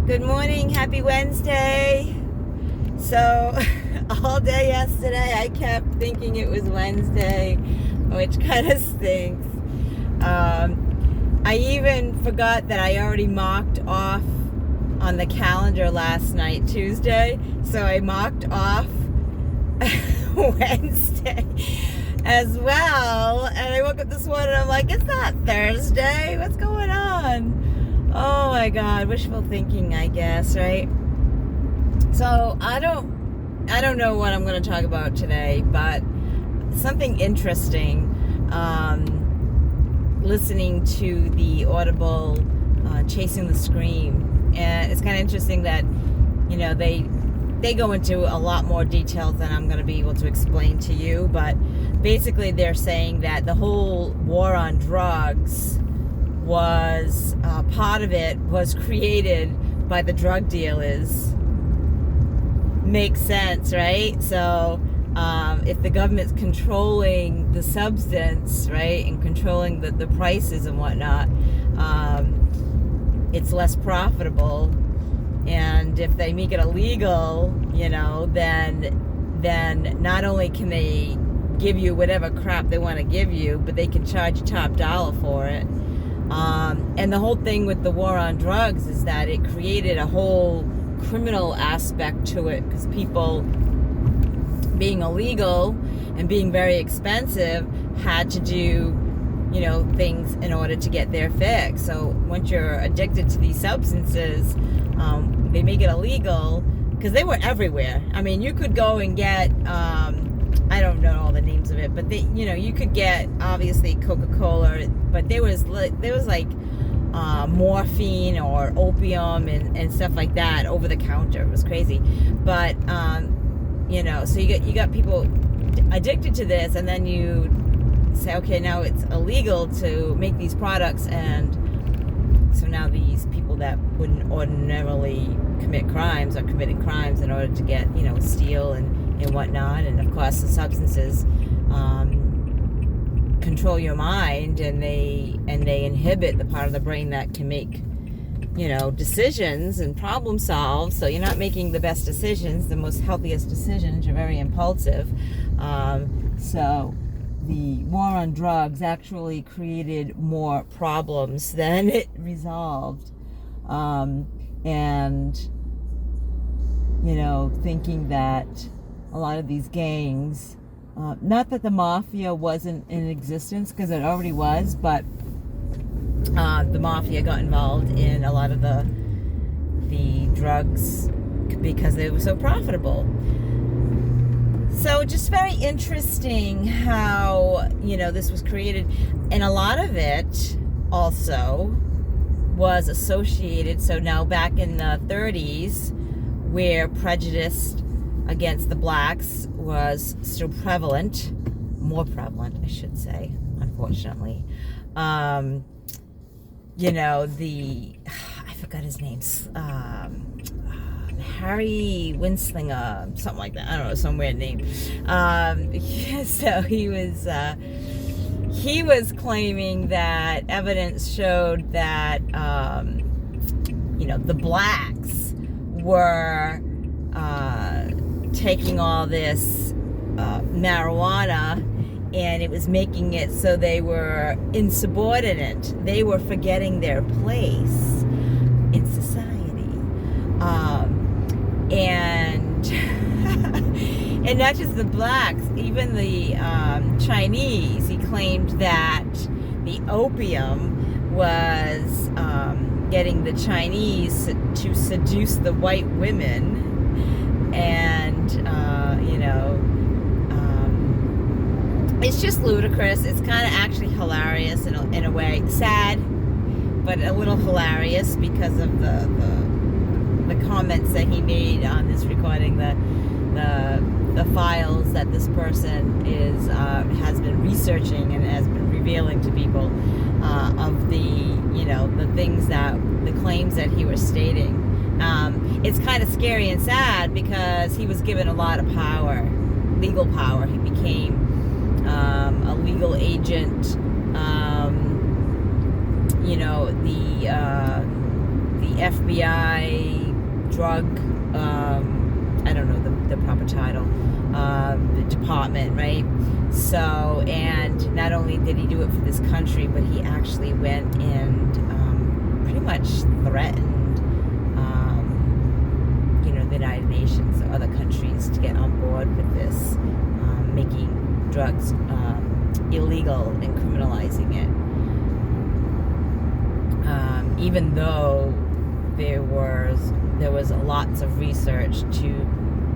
Good morning, happy Wednesday. So, all day yesterday I kept thinking it was Wednesday, which kind of stinks. I even forgot that I already marked off on the calendar last night, Tuesday. So I marked off Wednesday as well. And I woke up this morning and I'm like, it's not Thursday. What's going on? Oh my God, wishful thinking, I guess, right? So I don't know what I'm going to talk about today, but something interesting. Listening to the Audible Chasing the Scream, and it's kind of interesting that they go into a lot more details than I'm going to be able to explain to you, but basically they're saying that the whole war on drugs was part of it was created by the drug dealers. Makes sense, right? So if the government's controlling the substance, right, and controlling the prices and whatnot, it's less profitable. And if they make it illegal, then not only can they give you whatever crap they want to give you, but they can charge you top dollar for it. And the whole thing with the war on drugs is that it created a whole criminal aspect to it, because people being illegal and being very expensive had to do things in order to get their fix. So once you're addicted to these substances, they make it illegal, because they were everywhere. I mean, you could go and get I don't know all the names of it, but you could get obviously Coca-Cola, but there was like morphine or opium and stuff like that over the counter. It was crazy. But so you got people addicted to this, and then you say, okay, now it's illegal to make these products, and so now these people that wouldn't ordinarily commit crimes are committing crimes in order to get steal and whatnot. And of course the substances control your mind, and they inhibit the part of the brain that can make decisions and problem solve. So you're not making the best decisions, the most healthiest decisions. You're very impulsive. So the war on drugs actually created more problems than it resolved. And thinking that a lot of these gangs, not that the mafia wasn't in existence, because it already was, but the mafia got involved in a lot of the drugs because they were so profitable. So just very interesting how this was created, and a lot of it also was associated. So now back in the 30s, where prejudice against the blacks was still prevalent, more prevalent, I should say, unfortunately. I forgot his name, Harry Winslinger, something like that. I don't know, some weird name. So he was claiming that evidence showed that the blacks were taking all this marijuana, and it was making it so they were insubordinate. They were forgetting their place in society. And and not just the blacks, even the Chinese. He claimed that the opium was getting the Chinese to seduce the white women, and it's just ludicrous. It's kind of actually hilarious in a way. Sad, but a little hilarious because of the comments that he made on this recording, the files that this person has been researching and has been revealing to people of the things the claims that he was stating. It's kind of scary and sad, because he was given a lot of power, legal power. He became a legal agent. The FBI drug, I don't know the proper title, the department, right? So, and not only did he do it for this country, but he actually went and pretty much threatened, the United Nations or other countries to get on board with this, making drugs illegal and criminalizing it. Even though there was lots of research to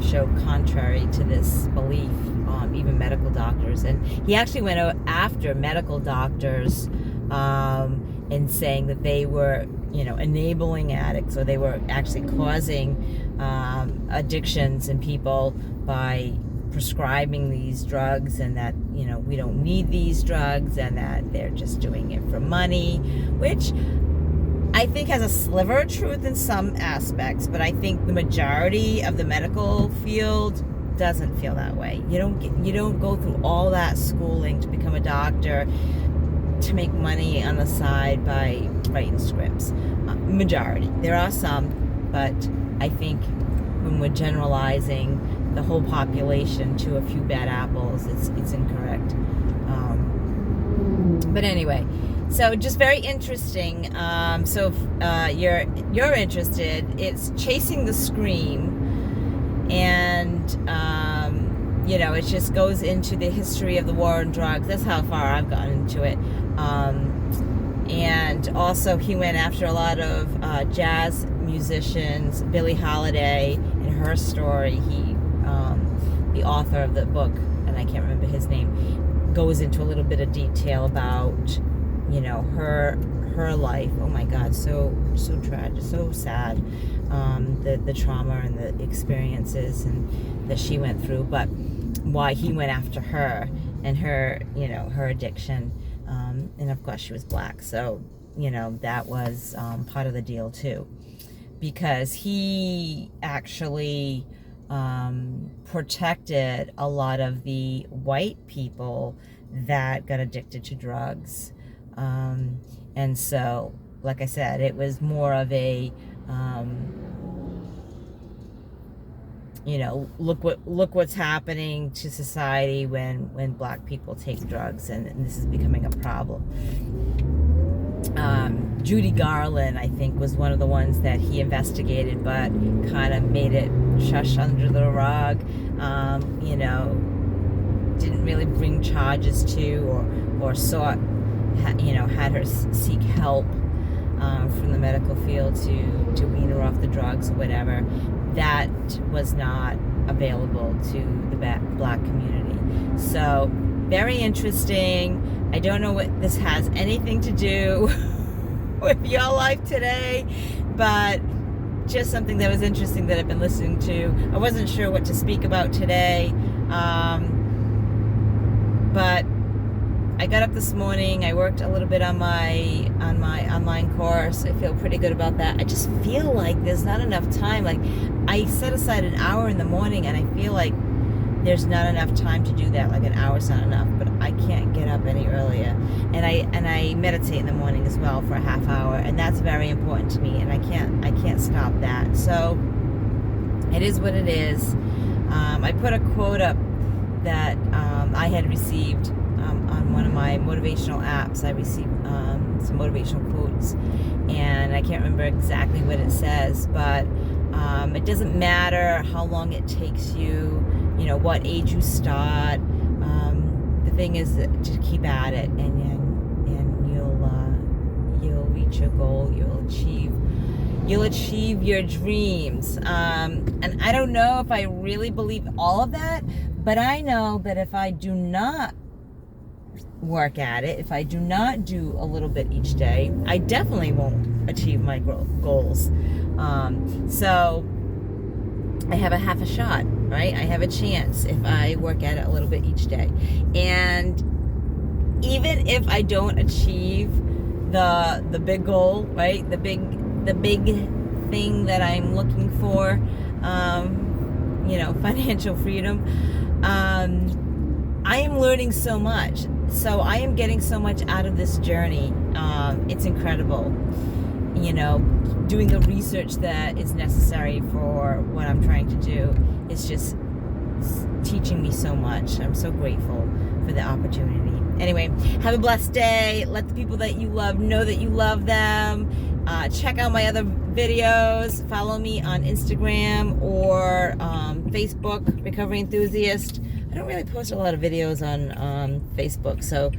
show contrary to this belief, even medical doctors, and he actually went after medical doctors in saying that they were, enabling addicts, or they were actually causing addictions in people by prescribing these drugs, and that we don't need these drugs, and that they're just doing it for money, which I think has a sliver of truth in some aspects, but I think the majority of the medical field doesn't feel that way. You don't go through all that schooling to become a doctor to make money on the side by writing scripts. Majority. There are some, but I think when we're generalizing the whole population to a few bad apples, it's incorrect. But anyway, so just very interesting. So if you're interested, it's Chasing the Scream, and it just goes into the history of the war on drugs. That's how far I've gotten into it. And also he went after a lot of jazz musicians, Billie Holiday, and her story. He, the author of the book, and I can't remember his name, goes into a little bit of detail about, her life. Oh my God, so tragic, so sad. The trauma and the experiences and that she went through, but why he went after her and her, her addiction. And of course she was black, so that was part of the deal too, because he actually protected a lot of the white people that got addicted to drugs, and so, like I said, it was more of a look what's happening to society when black people take drugs, and this is becoming a problem. Judy Garland, I think, was one of the ones that he investigated, but kind of made it shush under the rug. Didn't really bring charges to, or sought, had her seek help from the medical field to wean her off the drugs or whatever. That was not available to the black community. So, very interesting. I don't know what this has anything to do with your life today, but just something that was interesting that I've been listening to. I wasn't sure what to speak about today, but I got up this morning. I worked a little bit on my online course. I feel pretty good about that. I just feel like there's not enough time. Like, I set aside an hour in the morning, and I feel like there's not enough time to do that. Like, an hour's not enough, but I can't get up any earlier. And I meditate in the morning as well for a half hour, and that's very important to me, and I can't stop that. So it is what it is. I put a quote up that I had received on one of my motivational apps. I received some motivational quotes, and I can't remember exactly what it says, but it doesn't matter how long it takes you, what age you start. The thing is to keep at it, and you'll reach your goal. You'll achieve your dreams. And I don't know if I really believe all of that, but I know that if I do not work at it, if I do not do a little bit each day, I definitely won't achieve my goals. So I have a half a shot, right? I have a chance if I work at it a little bit each day. And even if I don't achieve the big goal, right? The big thing that I'm looking for, financial freedom, I am learning so much. So I am getting so much out of this journey. It's incredible. you know, doing the research that is necessary for what I'm trying to do is just teaching me so much. I'm so grateful for the opportunity. Anyway, have a blessed day. Let the people that you love know that you love them. Check out my other videos. Follow me on Instagram or Facebook, Recovery Enthusiast. I don't really post a lot of videos on Facebook, so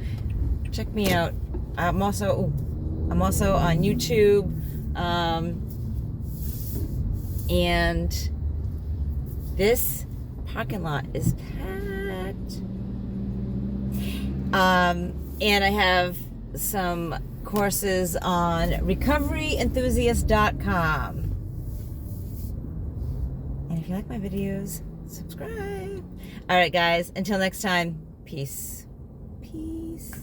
check me out. I'm also on YouTube, and this parking lot is packed. And I have some courses on recoveryenthusiast.com. And if you like my videos, subscribe. All right, guys, until next time, peace. Peace.